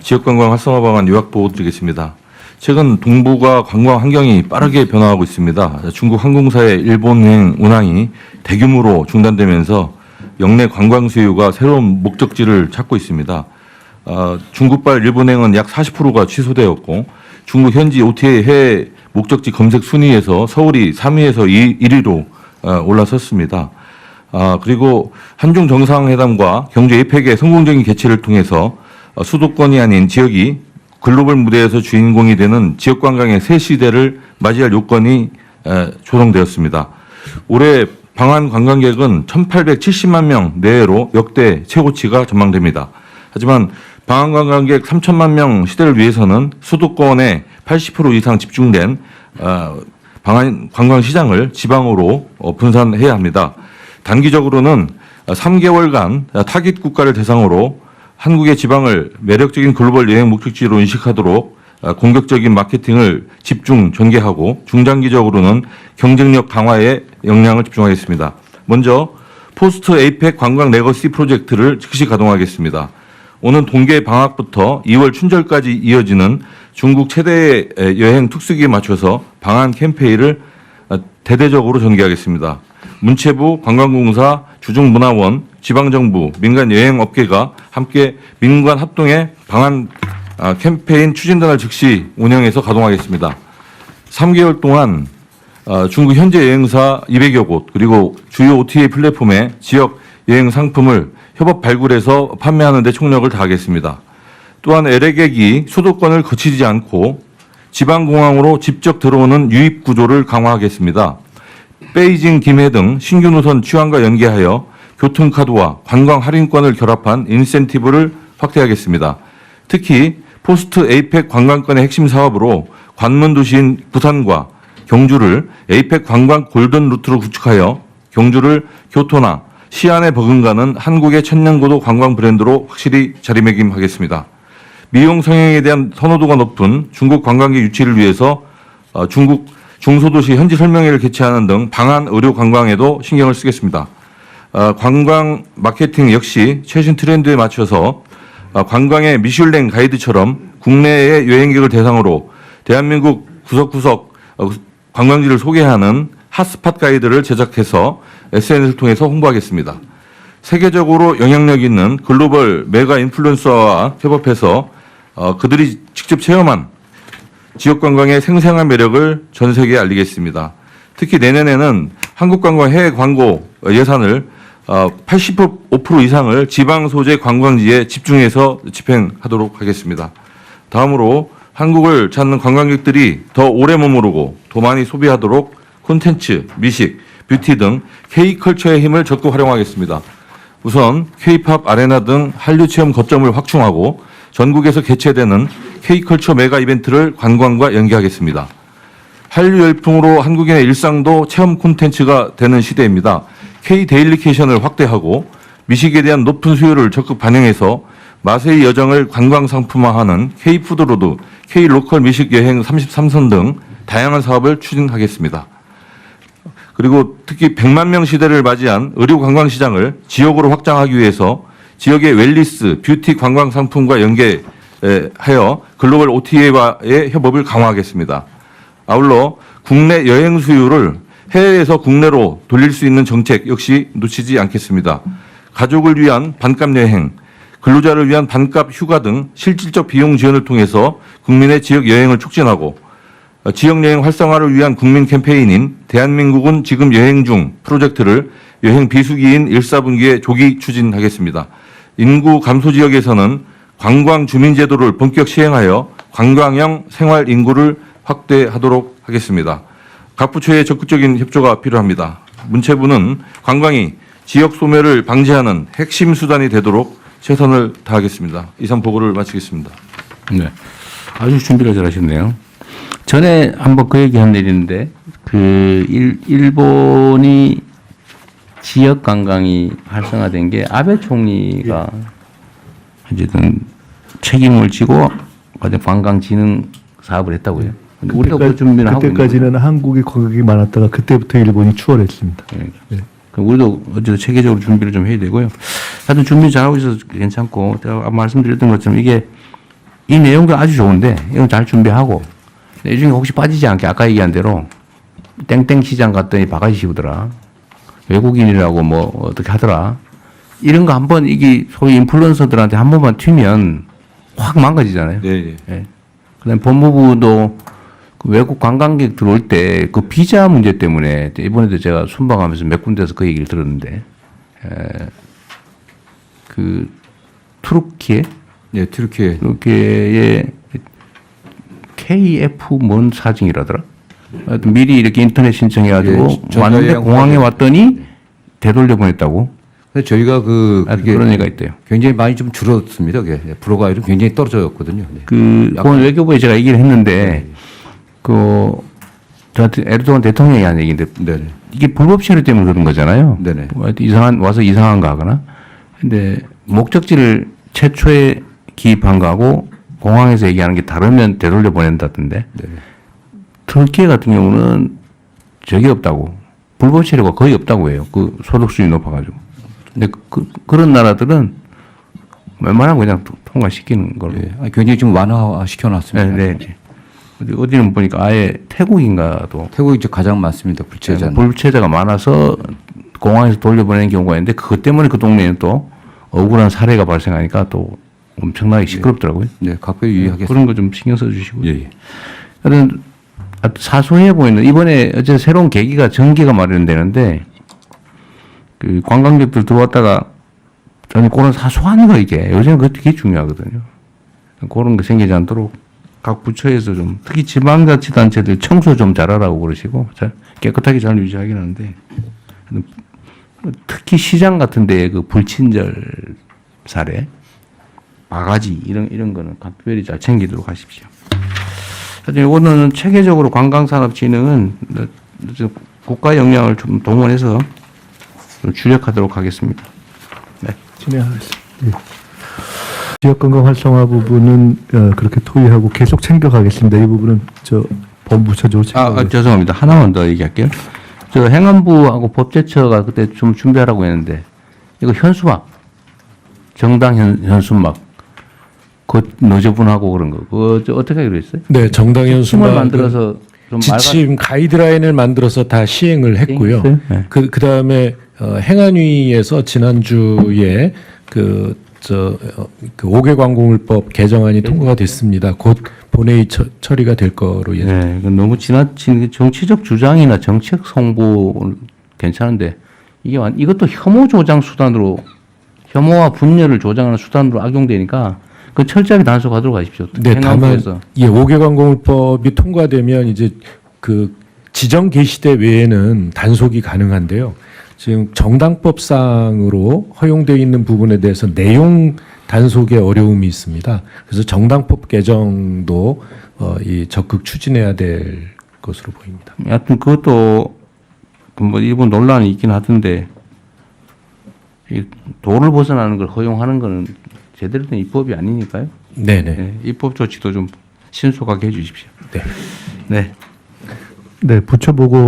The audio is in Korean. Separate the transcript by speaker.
Speaker 1: 지역관광 활성화 방안 요약 보고 드리겠습니다. 최근 동북아 관광 환경이 빠르게 변화하고 있습니다. 중국 항공사의 일본행 운항이 대규모로 중단되면서 역내 관광 수요가 새로운 목적지를 찾고 있습니다. 중국발 일본행은 약 40%가 취소되었고 중국 현지 OTA 해외 목적지 검색 순위에서 서울이 3위에서 1위로 올라섰습니다. 그리고 한중 정상회담과 경제 EPEC의 성공적인 개최를 통해서 수도권이 아닌 지역이 글로벌 무대에서 주인공이 되는 지역관광의 새 시대를 맞이할 요건이 조성되었습니다. 올해 방한 관광객은 1,870만 명 내외로 역대 최고치가 전망됩니다. 하지만 방한 관광객 3천만 명 시대를 위해서는 수도권에 80% 이상 집중된 방한 관광 시장을 지방으로 분산해야 합니다. 단기적으로는 3개월간 타깃 국가를 대상으로 한국의 지방을 매력적인 글로벌 여행 목적지로 인식하도록 공격적인 마케팅을 집중 전개하고 중장기적으로는 경쟁력 강화에 역량을 집중하겠습니다. 먼저 포스트 에이펙 관광 레거시 프로젝트를 즉시 가동하겠습니다. 오는 동계 방학부터 2월 춘절까지 이어지는 중국 최대의 여행 특수기에 맞춰서 방한 캠페인을 대대적으로 전개하겠습니다. 문체부, 관광공사, 주중문화원, 지방정부, 민간여행업계가 함께 민관 합동의 방한 캠페인 추진단을 즉시 운영해서 가동하겠습니다. 3개월 동안 중국 현재 여행사 200여 곳 그리고 주요 OTA 플랫폼에 지역 여행 상품을 협업 발굴해서 판매하는 데 총력을 다하겠습니다. 또한 LA객이 수도권을 거치지 않고 지방공항으로 직접 들어오는 유입 구조를 강화하겠습니다. 베이징, 김해 등 신규 노선 취항과 연계하여 교통카드와 관광 할인권을 결합한 인센티브를 확대하겠습니다. 특히 포스트 에이펙 관광권의 핵심 사업으로 관문 도시인 부산과 경주를 에이펙 관광 골든 루트로 구축하여 경주를 교토나 시안에 버금가는 한국의 천년고도 관광 브랜드로 확실히 자리매김하겠습니다. 미용 성향에 대한 선호도가 높은 중국 관광객 유치를 위해서 중국 중소도시 현지 설명회를 개최하는 등 방한 의료 관광에도 신경을 쓰겠습니다. 관광 마케팅 역시 최신 트렌드에 맞춰서 관광의 미슐랭 가이드처럼 국내의 여행객을 대상으로 대한민국 구석구석 관광지를 소개하는 핫스팟 가이드를 제작해서 SNS를 통해서 홍보하겠습니다. 세계적으로 영향력 있는 글로벌 메가 인플루언서와 협업해서 그들이 직접 체험한 지역관광의 생생한 매력을 전 세계에 알리겠습니다. 특히 내년에는 한국관광 해외 광고 예산을 85% 이상을 지방 소재 관광지에 집중해서 집행하도록 하겠습니다. 다음으로 한국을 찾는 관광객들이 더 오래 머무르고 더 많이 소비하도록 콘텐츠, 미식, 뷰티 등 K컬처의 힘을 적극 활용하겠습니다. 우선 K팝 아레나 등 한류 체험 거점을 확충하고 전국에서 개최되는 K컬처 메가 이벤트를 관광과 연계하겠습니다. 한류 열풍으로 한국인의 일상도 체험 콘텐츠가 되는 시대입니다. K-데일리케이션을 확대하고 미식에 대한 높은 수요를 적극 반영해서 마세의 여정을 관광 상품화하는 K-푸드로드, K-로컬 미식 여행 33선 등 다양한 사업을 추진하겠습니다. 그리고 특히 100만 명 시대를 맞이한 의료 관광 시장을 지역으로 확장하기 위해서 지역의 웰리스, 뷰티 관광 상품과 연계하여 글로벌 OTA와의 협업을 강화하겠습니다. 아울러 국내 여행 수요를 해외에서 국내로 돌릴 수 있는 정책 역시 놓치지 않겠습니다. 가족을 위한 반값 여행, 근로자를 위한 반값 휴가 등 실질적 비용 지원을 통해서 국민의 지역 여행을 촉진하고 지역 여행 활성화를 위한 국민 캠페인인 대한민국은 지금 여행 중 프로젝트를 여행 비수기인 1, 4분기에 조기 추진하겠습니다. 인구 감소 지역에서는 관광 주민 제도를 본격 시행하여 관광형 생활 인구를 확대하도록 하겠습니다. 각 부처의 적극적인 협조가 필요합니다. 문체부는 관광이 지역 소멸을 방지하는 핵심 수단이 되도록 최선을 다하겠습니다. 이상 보고를 마치겠습니다.
Speaker 2: 네, 아주 준비를 잘하셨네요. 전에 한번 그 얘기 한 일인데 일본이 지역 관광이 활성화된 게 아베 총리가 어쨌든 책임을 지고 관광진흥 사업을 했다고요. 근데 우리가 그 준비를 하고
Speaker 3: 그때까지는 한국이 거기 많았다가 그때부터 일본이 추월했습니다.
Speaker 2: 네. 그럼 우리도 어쨌든 체계적으로 준비를 좀 해야 되고요. 하여튼 준비 잘하고 있어서 괜찮고 제가 말씀드렸던 것처럼 이게 이 내용도 아주 좋은데 이건 잘 준비하고 이 중에 혹시 빠지지 않게 아까 얘기한 대로 땡땡 시장 갔더니 바가지 씌우더라. 외국인이라고 뭐 어떻게 하더라. 이런 거 한번 이게 소위 인플루언서들한테 한 번만 튀면 확 망가지잖아요.
Speaker 1: 네.
Speaker 2: 예. 그다음에 법무부도 그 외국 관광객 들어올 때 그 비자 문제 때문에 이번에도 제가 순방하면서 몇 군데서 그 얘기를 들었는데 그 투르키에
Speaker 1: 예,
Speaker 2: 의 KF 뭔 사증이라더라. 하여튼 미리 이렇게 인터넷 신청해가지고
Speaker 4: 예,
Speaker 2: 왔는데
Speaker 4: 저희랑
Speaker 2: 공항에 왔더니 되돌려 보냈다고.
Speaker 4: 근데 저희가 그게
Speaker 2: 그런 얘기가 있대요.
Speaker 4: 굉장히 많이 좀 줄었습니다. 그게 불허가율은 굉장히 떨어졌거든요. 네.
Speaker 2: 그건 외교부에 제가 얘기를 했는데 그 저한테 에르도안 대통령이 한 얘기인데
Speaker 4: 네네.
Speaker 2: 이게 불법 체류 때문에 그런 거잖아요.
Speaker 4: 네네.
Speaker 2: 와서 이상한 거 하거나. 근데 목적지를 최초에 기입한 거하고 공항에서 얘기하는 게 다르면 되돌려 보낸다던데.
Speaker 4: 네네.
Speaker 2: 터키 같은 경우는 적이 없다고. 불법 체류가 거의 없다고 해요. 그 소득 수준이 높아가지고. 근데 그런 나라들은 웬만하면 그냥 통과시키는 걸로.
Speaker 4: 예. 아니, 굉장히 좀 완화시켜놨습니다.
Speaker 2: 네. 어디는 보니까 아예 태국인가도
Speaker 4: 태국이 이제 가장 많습니다. 불체자는.
Speaker 2: 불체자가 많아서 공항에서 돌려보내는 경우가 있는데 그것 때문에 그 동네에는 또 억울한 사례가 발생하니까 또 엄청나게 시끄럽더라고요.
Speaker 4: 네, 각별히 유의하겠습니다.
Speaker 2: 그런 거 좀 신경 써주시고.
Speaker 4: 예.
Speaker 2: 하여튼 사소해 보이는 이번에 어제 새로운 계기가 전기가 마련되는데 그 관광객들 들어왔다가 저는 그런 사소한 거 이게 요새는 그게 중요하거든요. 그런 거 생기지 않도록 각 부처에서 좀 특히 지방자치단체들 청소 좀 잘하라고 그러시고 깨끗하게 잘 유지하긴 하는데 특히 시장 같은 데에 그 불친절 사례 바가지 이런 거는 각별히 잘 챙기도록 하십시오. 하여튼 이거는 체계적으로 관광산업 진흥은 국가 역량을 좀 동원해서 좀 주력하도록 하겠습니다. 네.
Speaker 3: 진행하겠습니다. 예. 지역관광 활성화 부분은 그렇게 토의하고 계속 챙겨가겠습니다. 이 부분은 저 법무부처적으로 챙겨가겠습니다.
Speaker 2: 죄송합니다. 하나만 더 얘기할게요. 저 행안부하고 법제처가 그때 좀 준비하라고 했는데 이거 현수막 정당 현수막 그 노조분하고 그런 거 그거 어떻게 하기로 했어요?
Speaker 5: 네, 정당
Speaker 2: 팀을
Speaker 5: 현수막
Speaker 2: 만들어서 좀
Speaker 5: 지침 가이드라인을 만들어서 다 시행을 했고요.
Speaker 2: 시행했어요? 네.
Speaker 5: 그다음에 행안위에서 지난주에 그 5개 관공물법 개정안이 통과가 됐습니다. 곧 본회의 처리가 될 거로 예상.
Speaker 2: 네, 이건 너무 지나친 정치적 주장이나 정책 홍보 괜찮은데 이것도 혐오 조장 수단으로 혐오와 분열을 조장하는 수단으로 악용되니까 그 철저하게 단속하도록 하십시오.
Speaker 5: 네, 다만
Speaker 2: 행안부에서.
Speaker 5: 5개 관공물법이 통과되면 이제 그 지정 게시대 외에는 단속이 가능한데요. 지금 정당법상으로 허용되어 있는 부분에 대해서 내용 단속에 어려움이 있습니다. 그래서 정당법 개정도 적극 추진해야 될 것으로 보입니다.
Speaker 2: 하여튼 그것도 뭐 일본 논란이 있긴 하던데 이 도를 벗어나는 걸 허용하는 거는 제대로 된 입법이 아니니까요.
Speaker 5: 네네.
Speaker 2: 네, 입법 조치도 좀 신속하게 해주십시오.
Speaker 5: 네.
Speaker 2: 네.
Speaker 3: 네, 부처 보고